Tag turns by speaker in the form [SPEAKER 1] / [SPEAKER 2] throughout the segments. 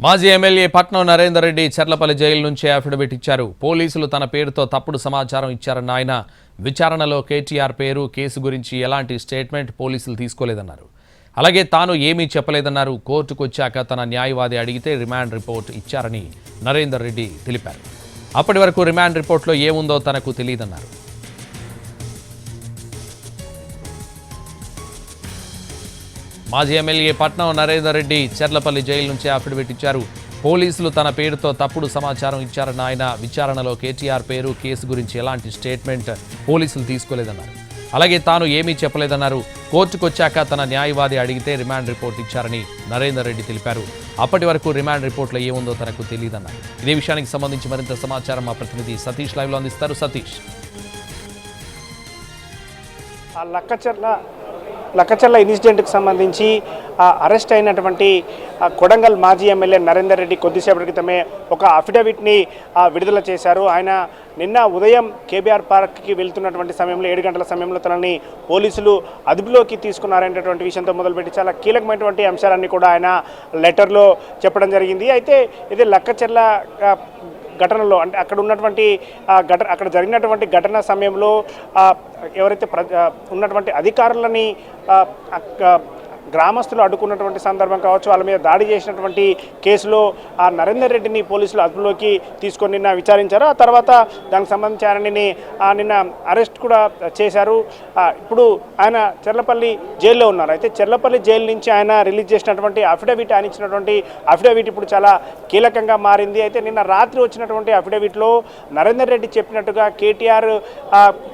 [SPEAKER 1] మాజీ MLA Patnam Narender Reddy Cherlapalli jail నుంచి affidavit ఇచ్చారు. పోలీసులు తన పేరుతో తప్పుడు సమాచారం ఇచ్చారన్న ఆయన విచారణలో కేటీఆర్ పేరు, కేసు గురించి ఎలాంటి స్టేట్మెంట్ పోలీసులు తీసుకోలేదన్నారు. అలాగే తాను ఏమీ చెప్పలేదన్నారు. కోర్టుకు వచ్చాక తన న్యాయవాది అడిగితే రిమాండ్ రిపోర్ట్ ఇచ్చారని నరేందర్ రెడ్డి తెలిపారు. అప్పటి వరకు రిమాండ్ రిపోర్ట్లో ఏముందో తనకు తెలియదన్నారు. మాజీ ఎమ్మెల్యే పట్నం నరేందర్ రెడ్డి చర్లపల్లి జైలు నుంచి అఫిడవిట్ ఇచ్చారు. పోలీసులు తన పేరుతో తప్పుడు సమాచారం ఇచ్చారన్న ఆయన విచారణలో కేటీఆర్ పేరు, కేసు గురించి ఎలాంటి స్టేట్మెంట్ పోలీసులు తీసుకోలేదన్నారు. అలాగే తాను ఏమీ చెప్పలేదన్నారు. కోర్టుకు వచ్చాక తన న్యాయవాది అడిగితే రిమాండ్ రిపోర్ట్ ఇచ్చారని నరేందర్ రెడ్డి తెలిపారు. అప్పటి వరకు రిమాండ్ రిపోర్ట్లో ఏముందో తనకు తెలియదన్నారు. ఇదే విషయానికి సంబంధించి మరింత సమాచారం మా ప్రతినిధి సతీష్ లైవ్లో అందిస్తారు. సతీష్,
[SPEAKER 2] లక్కచర్ల ఇన్సిడెంట్కి సంబంధించి అరెస్ట్ అయినటువంటి కొడంగల్ మాజీ ఎమ్మెల్యే నరేందర్ రెడ్డి కొద్దిసేపటి క్రితమే ఒక అఫిడవిట్ని విడుదల చేశారు. ఆయన నిన్న ఉదయం కేబీఆర్ పార్క్కి వెళ్తున్నటువంటి సమయంలో 7 గంటల సమయంలో తనని పోలీసులు అదుపులోకి తీసుకున్నారనేటువంటి విషయంతో మొదలుపెట్టి చాలా కీలకమైనటువంటి అంశాలన్నీ కూడా ఆయన లెటర్లో చెప్పడం జరిగింది. అయితే ఇది లక్కచర్ల ఘటనలో అంటే అక్కడ జరిగినటువంటి ఘటన సమయంలో ఎవరైతే ఉన్నటువంటి అధికారులని గ్రామస్తులు అడ్డుకున్నటువంటి సందర్భం కావచ్చు, వాళ్ళ మీద దాడి చేసినటువంటి కేసులో నరేందర్ రెడ్డిని పోలీసులు అదుపులోకి తీసుకొని నిన్న విచారించారు. ఆ తర్వాత దానికి సంబంధించి ఆయనని నిన్న అరెస్ట్ కూడా చేశారు. ఇప్పుడు ఆయన చర్లపల్లి జైల్లో ఉన్నారు. అయితే చర్లపల్లి జైలు నుంచి ఆయన రిలీజ్ చేసినటువంటి అఫిడవిట్, ఆయన ఇచ్చినటువంటి అఫిడవిట్ ఇప్పుడు చాలా కీలకంగా మారింది. అయితే నిన్న రాత్రి వచ్చినటువంటి అఫిడవిట్లో నరేందర్ రెడ్డి చెప్పినట్టుగా కేటీఆర్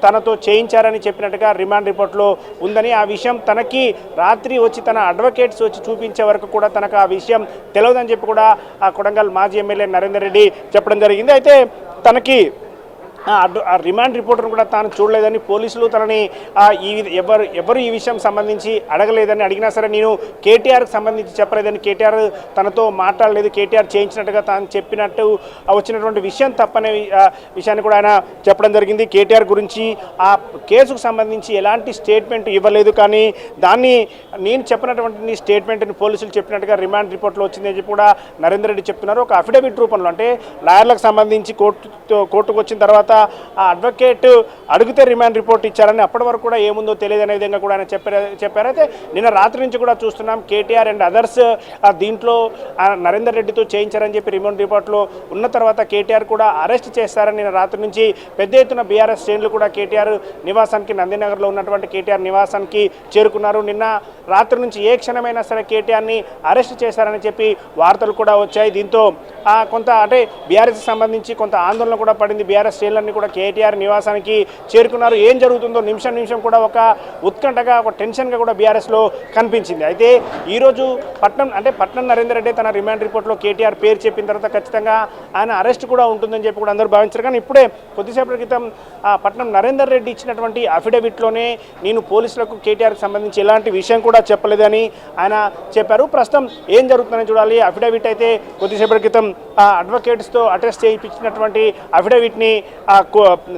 [SPEAKER 2] తనతో చేయించారని చెప్పినట్టుగా రిమాండ్ రిపోర్ట్లో ఉందని, ఆ విషయం తనకి రాత్రి వచ్చి తన అడ్వకేట్స్ వచ్చి చూపించే వరకు కూడా తనకు ఆ విషయం తెలియదని చెప్పి కూడా కొడంగల్ మాజీ ఎమ్మెల్యే నరేందర్ రెడ్డి చెప్పడం జరిగింది. అయితే తనకి రిమాండ్ రిపోర్ట్ను కూడా తాను చూడలేదని, పోలీసులు తనని ఎవరు ఈ విషయం సంబంధించి అడగలేదని, అడిగినా సరే నేను కేటీఆర్కి సంబంధించి చెప్పలేదని, కేటీఆర్ తనతో మాట్లాడలేదు, కేటీఆర్ చేయించినట్టుగా తాను చెప్పినట్టు వచ్చినటువంటి విషయం తప్పనే విషయాన్ని కూడా ఆయన చెప్పడం జరిగింది. కేటీఆర్ గురించి ఆ కేసుకు సంబంధించి ఎలాంటి స్టేట్మెంట్ ఇవ్వలేదు, కానీ దాన్ని నేను చెప్పినటువంటి స్టేట్మెంట్ని పోలీసులు చెప్పినట్టుగా రిమాండ్ రిపోర్ట్లో వచ్చిందని చెప్పి కూడా నరేందర్ రెడ్డి చెప్తున్నారు. ఒక అఫిడవిట్ రూపంలో, అంటే లాయర్లకు సంబంధించి కోర్టుకు వచ్చిన తర్వాత ఆ అడ్వకేట్ అడిగితే రిమాండ్ రిపోర్ట్ ఇచ్చారని, అప్పటి వరకు కూడా ఏముందో తెలియదు అనే విధంగా కూడా ఆయన చెప్పారు. అయితే నిన్న రాత్రి నుంచి కూడా చూస్తున్నాం కేటీఆర్ అండ్ అదర్స్ దీంట్లో నరేందర్ రెడ్డితో చేయించారని చెప్పి రిమాండ్ రిపోర్ట్లో ఉన్న తర్వాత కేటీఆర్ కూడా అరెస్ట్ చేస్తారని నిన్న రాత్రి నుంచి పెద్ద ఎత్తున బీఆర్ఎస్ శ్రేణులు కూడా కేటీఆర్ నివాసానికి, నందినగర్లో ఉన్నటువంటి కేటీఆర్ నివాసానికి చేరుకున్నారు. నిన్న రాత్రి నుంచి ఏ క్షణమైనా సరే కేటీఆర్ని అరెస్ట్ చేశారని చెప్పి వార్తలు కూడా వచ్చాయి. దీంతో కొంత అంటే బీఆర్ఎస్కి సంబంధించి కొంత ఆందోళన కూడా పడింది. బీఆర్ఎస్ శ్రేణులన్నీ కూడా కేటీఆర్ నివాసానికి చేరుకున్నారు. ఏం జరుగుతుందో నిమిషం కూడా ఒక ఉత్కంఠగా, ఒక టెన్షన్గా కూడా బీఆర్ఎస్లో కనిపించింది. అయితే ఈరోజు పట్నం నరేందర్ రెడ్డి తన రిమాండ్ రిపోర్ట్లో కేటీఆర్ పేరు చెప్పిన తర్వాత ఖచ్చితంగా ఆయన అరెస్ట్ కూడా ఉంటుందని చెప్పి కూడా అందరూ భావించారు. కానీ ఇప్పుడే కొద్దిసేపటి క్రితం పట్నం నరేందర్ రెడ్డి ఇచ్చినటువంటి అఫిడవిట్లోనే నేను పోలీసులకు కేటీఆర్కి సంబంధించి ఎలాంటి విషయం కూడా చెప్పలేదని ఆయన చెప్పారు. ప్రస్తుతం ఏం జరుగుతుందని చూడాలి. అఫిడవిట్ అయితే కొద్దిసేపటి క్రితం అడ్వకేట్స్తో అటెస్ట్ చేయించినటువంటి అఫిడవిట్ని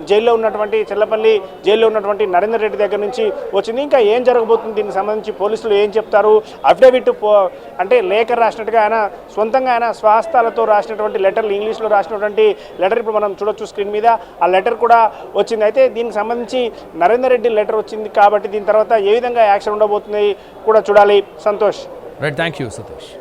[SPEAKER 2] జైల్లో ఉన్నటువంటి చర్లపల్లి జైల్లో ఉన్నటువంటి నరేందర్ రెడ్డి దగ్గర నుంచి వచ్చింది. ఇంకా ఏం జరగబోతుంది, దీనికి సంబంధించి పోలీసులు ఏం చెప్తారు? అఫిడవిట్ అంటే లేఖ రాసినట్టుగా ఆయన సొంతంగా ఆయన స్వహస్తాలతో రాసినటువంటి లెటర్లు, ఇంగ్లీష్లో రాసినటువంటి లెటర్ ఇప్పుడు మనం చూడొచ్చు స్క్రీన్ మీద. ఆ లెటర్ కూడా వచ్చింది. అయితే దీనికి సంబంధించి నరేందర్ రెడ్డి లెటర్ వచ్చింది కాబట్టి దీని తర్వాత ఏ విధంగా యాక్షన్ ఉండబోతుంది కూడా చూడాలి. Santosh.
[SPEAKER 1] Right, thank you Satish.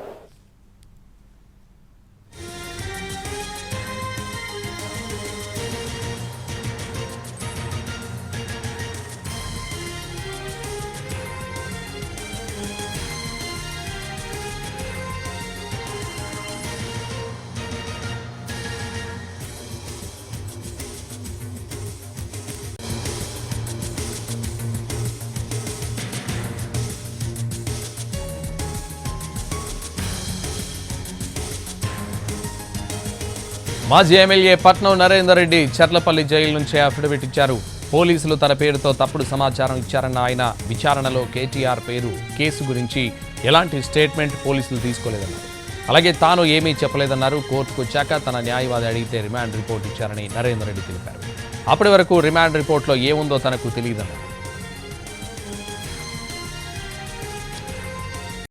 [SPEAKER 1] మాజీ ఎమ్మెల్యే పట్నం నరేందర్ రెడ్డి చర్లపల్లి జైలు నుంచి అఫిడవిట్ ఇచ్చారు. పోలీసులు తన పేరుతో తప్పుడు సమాచారం ఇచ్చారన్న ఆయన విచారణలో కేటీఆర్ పేరు, కేసు గురించి ఎలాంటి స్టేట్మెంట్ పోలీసులు తీసుకోలేదన్నారు. అలాగే తాను ఏమీ చెప్పలేదన్నారు. కోర్టుకు వచ్చాక తన న్యాయవాది అడిగితే రిమాండ్ రిపోర్ట్ ఇచ్చారని నరేందర్ రెడ్డి తెలిపారు. అప్పటి వరకు రిమాండ్ రిపోర్ట్లో ఏముందో తనకు తెలియదన్నారు.